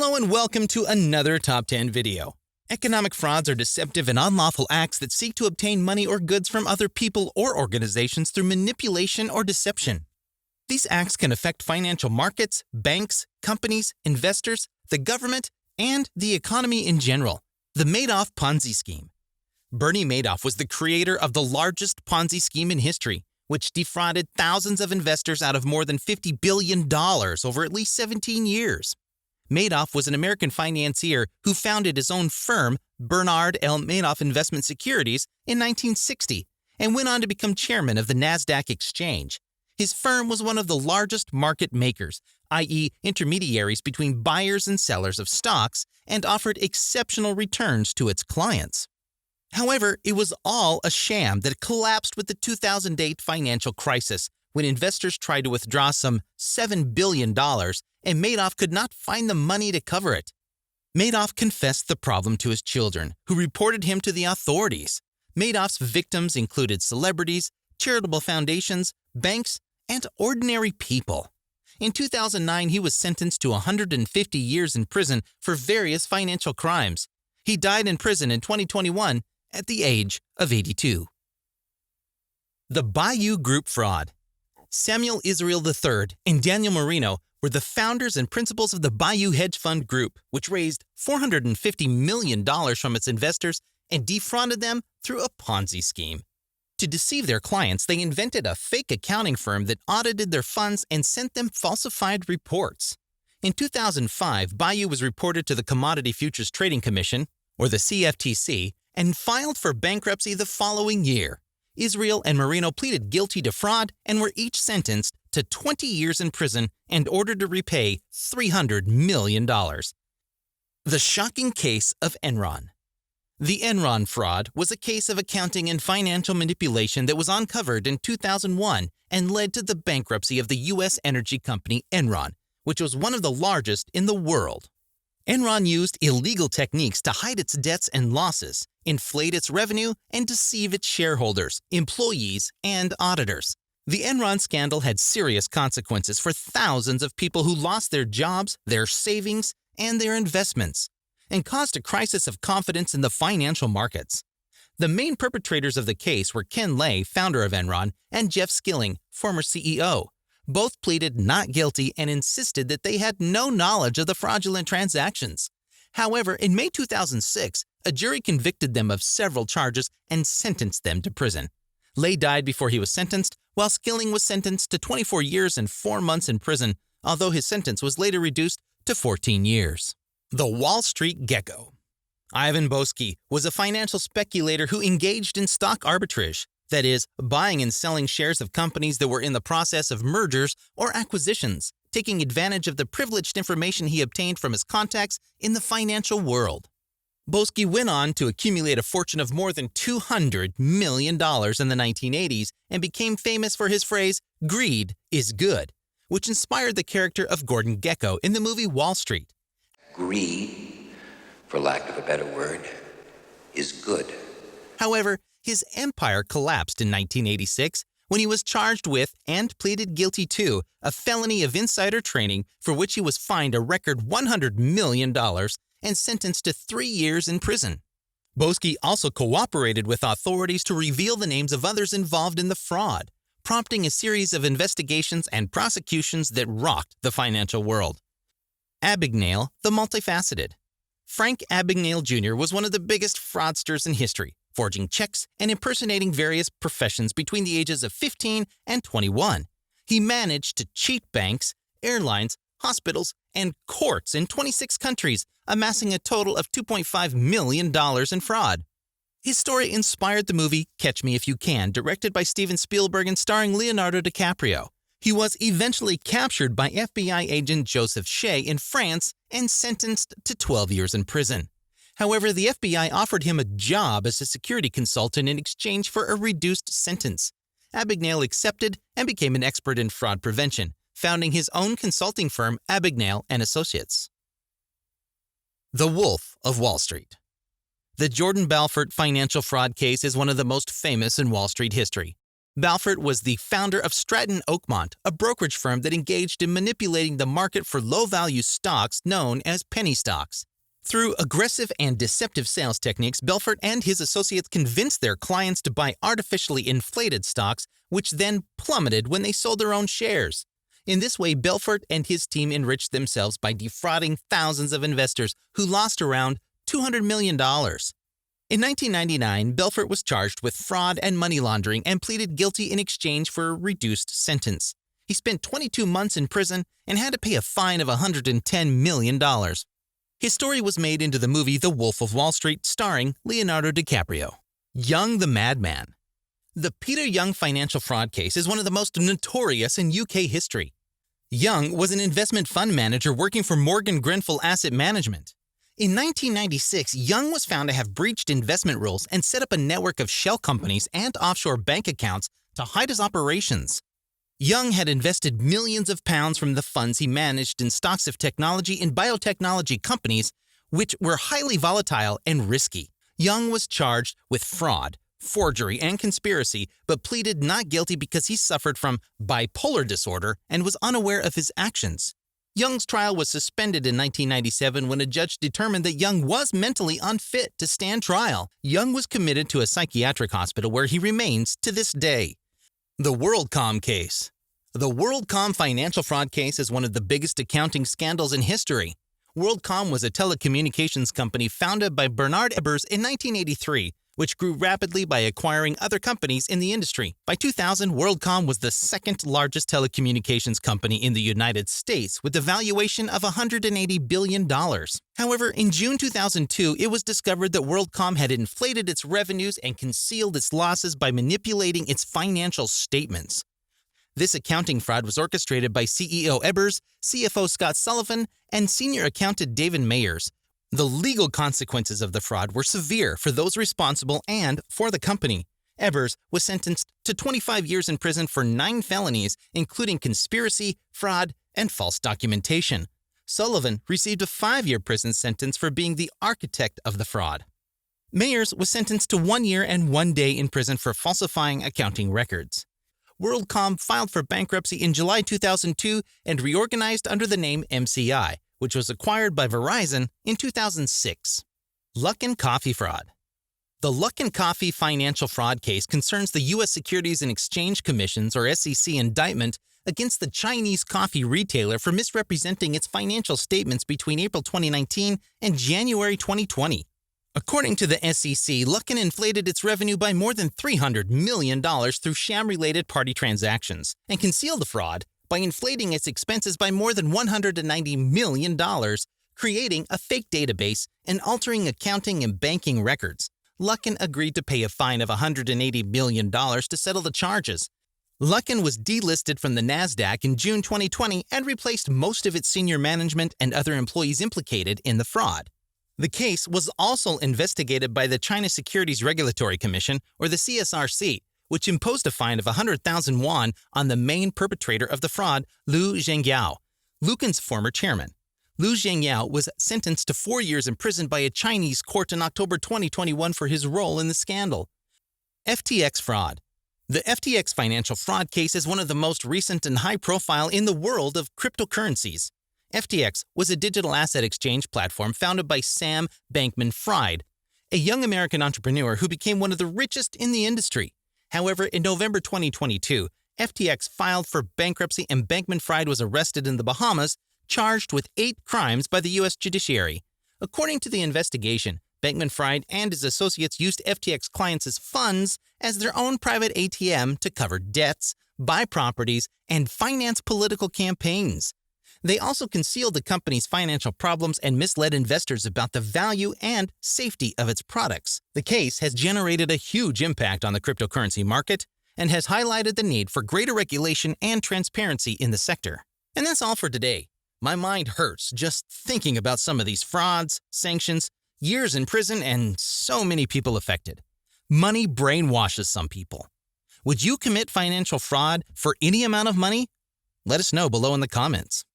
Hello and welcome to another Top 10 video. Economic frauds are deceptive and unlawful acts that seek to obtain money or goods from other people or organizations through manipulation or deception. These acts can affect financial markets, banks, companies, investors, the government, and the economy in general. The Madoff Ponzi scheme. Bernie Madoff was the creator of the largest Ponzi scheme in history, which defrauded thousands of investors out of more than $50 billion over at least 17 years. Madoff was an American financier who founded his own firm, Bernard L. Madoff Investment Securities, in 1960 and went on to become chairman of the NASDAQ exchange. His firm was one of the largest market makers, i.e. intermediaries between buyers and sellers of stocks, and offered exceptional returns to its clients. However, it was all a sham that collapsed with the 2008 financial crisis when investors tried to withdraw some $7 billion and Madoff could not find the money to cover it. Madoff confessed the problem to his children, who reported him to the authorities. Madoff's victims included celebrities, charitable foundations, banks, and ordinary people. In 2009, he was sentenced to 150 years in prison for various financial crimes. He died in prison in 2021 at the age of 82. The Bayou Group Fraud. Samuel Israel III and Daniel Marino were the founders and principals of the Bayou Hedge Fund Group, which raised $450 million from its investors and defrauded them through a Ponzi scheme. To deceive their clients, they invented a fake accounting firm that audited their funds and sent them falsified reports. In 2005, Bayou was reported to the Commodity Futures Trading Commission, or the CFTC, and filed for bankruptcy the following year. Israel and Marino pleaded guilty to fraud and were each sentenced to 20 years in prison and ordered to repay $300 million. The shocking case of Enron. The Enron fraud was a case of accounting and financial manipulation that was uncovered in 2001 and led to the bankruptcy of the U.S. energy company Enron, which was one of the largest in the world. Enron used illegal techniques to hide its debts and losses, inflate its revenue, and deceive its shareholders, employees, and auditors. The Enron scandal had serious consequences for thousands of people who lost their jobs, their savings, and their investments, and caused a crisis of confidence in the financial markets. The main perpetrators of the case were Ken Lay, founder of Enron, and Jeff Skilling, former CEO. Both pleaded not guilty and insisted that they had no knowledge of the fraudulent transactions. However, in May 2006, a jury convicted them of several charges and sentenced them to prison. Lay died before he was sentenced, while Skilling was sentenced to 24 years and 4 months in prison, although his sentence was later reduced to 14 years. The Wall Street Gecko. Ivan Boesky was a financial speculator who engaged in stock arbitrage, that is, buying and selling shares of companies that were in the process of mergers or acquisitions, taking advantage of the privileged information he obtained from his contacts in the financial world. Boesky went on to accumulate a fortune of more than $200 million in the 1980s and became famous for his phrase, "Greed is good," which inspired the character of Gordon Gekko in the movie Wall Street. Greed, for lack of a better word, is good. However, his empire collapsed in 1986 when he was charged with and pleaded guilty to a felony of insider trading for which he was fined a record $100 million and sentenced to 3 years in prison. Boesky also cooperated with authorities to reveal the names of others involved in the fraud, prompting a series of investigations and prosecutions that rocked the financial world. Abagnale, the multifaceted. Frank Abagnale Jr. was one of the biggest fraudsters in history, forging checks and impersonating various professions between the ages of 15 and 21. He managed to cheat banks, airlines, hospitals, and courts in 26 countries, amassing a total of $2.5 million in fraud. His story inspired the movie Catch Me If You Can, directed by Steven Spielberg and starring Leonardo DiCaprio. He was eventually captured by FBI agent Joseph Shea in France and sentenced to 12 years in prison. However, the FBI offered him a job as a security consultant in exchange for a reduced sentence. Abagnale accepted and became an expert in fraud prevention, founding his own consulting firm, Abagnale & Associates. The Wolf of Wall Street. The Jordan Belfort financial fraud case is one of the most famous in Wall Street history. Balfour was the founder of Stratton Oakmont, a brokerage firm that engaged in manipulating the market for low-value stocks known as penny stocks. Through aggressive and deceptive sales techniques, Balfour and his associates convinced their clients to buy artificially inflated stocks, which then plummeted when they sold their own shares. In this way, Balfour and his team enriched themselves by defrauding thousands of investors who lost around $200 million. In 1999, Balfour was charged with fraud and money laundering and pleaded guilty in exchange for a reduced sentence. He spent 22 months in prison and had to pay a fine of $110 million. His story was made into the movie The Wolf of Wall Street, starring Leonardo DiCaprio. Young the Madman. The Peter Young financial fraud case is one of the most notorious in UK history. Young was an investment fund manager working for Morgan Grenfell Asset Management. In 1996, Young was found to have breached investment rules and set up a network of shell companies and offshore bank accounts to hide his operations. Young had invested millions of pounds from the funds he managed in stocks of technology and biotechnology companies, which were highly volatile and risky. Young was charged with fraud, forgery, and conspiracy, but pleaded not guilty because he suffered from bipolar disorder and was unaware of his actions. Young's trial was suspended in 1997 when a judge determined that Young was mentally unfit to stand trial. Young was committed to a psychiatric hospital where he remains to this day. The WorldCom case. The WorldCom financial fraud case is one of the biggest accounting scandals in history. WorldCom was a telecommunications company founded by Bernard Ebbers in 1983, which grew rapidly by acquiring other companies in the industry. By 2000, WorldCom was the second largest telecommunications company in the United States, with a valuation of $180 billion. However, in June 2002, it was discovered that WorldCom had inflated its revenues and concealed its losses by manipulating its financial statements. This accounting fraud was orchestrated by CEO Ebbers, CFO Scott Sullivan, and senior accountant David Mayers. The legal consequences of the fraud were severe for those responsible and for the company. Ebbers was sentenced to 25 years in prison for 9 felonies, including conspiracy, fraud, and false documentation. Sullivan received a 5-year prison sentence for being the architect of the fraud. Mayers was sentenced to 1 year and 1 day in prison for falsifying accounting records. WorldCom filed for bankruptcy in July 2002 and reorganized under the name MCI, which was acquired by Verizon in 2006. Luckin Coffee fraud. The Luckin Coffee financial fraud case concerns the U.S. Securities and Exchange Commission's or SEC indictment against the Chinese coffee retailer for misrepresenting its financial statements between April 2019 and January 2020. According to the SEC, Luckin inflated its revenue by more than $300 million through sham-related party transactions and concealed the fraud by inflating its expenses by more than $190 million, creating a fake database and altering accounting and banking records. Luckin agreed to pay a fine of $180 million to settle the charges. Luckin was delisted from the NASDAQ in June 2020 and replaced most of its senior management and other employees implicated in the fraud. The case was also investigated by the China Securities Regulatory Commission, or the CSRC, which imposed a fine of 100,000 won on the main perpetrator of the fraud, Liu Zhengyao, Luckin's former chairman. Liu Zhengyao was sentenced to 4 years in prison by a Chinese court in October 2021 for his role in the scandal. FTX fraud. The FTX financial fraud case is one of the most recent and high-profile in the world of cryptocurrencies. FTX was a digital asset exchange platform founded by Sam Bankman-Fried, a young American entrepreneur who became one of the richest in the industry. However, in November 2022, FTX filed for bankruptcy and Bankman-Fried was arrested in the Bahamas, charged with 8 crimes by the U.S. judiciary. According to the investigation, Bankman-Fried and his associates used FTX clients' funds as their own private ATM to cover debts, buy properties, and finance political campaigns. They also concealed the company's financial problems and misled investors about the value and safety of its products. The case has generated a huge impact on the cryptocurrency market and has highlighted the need for greater regulation and transparency in the sector. And that's all for today. My mind hurts just thinking about some of these frauds, sanctions, years in prison, and so many people affected. Money brainwashes some people. Would you commit financial fraud for any amount of money? Let us know below in the comments.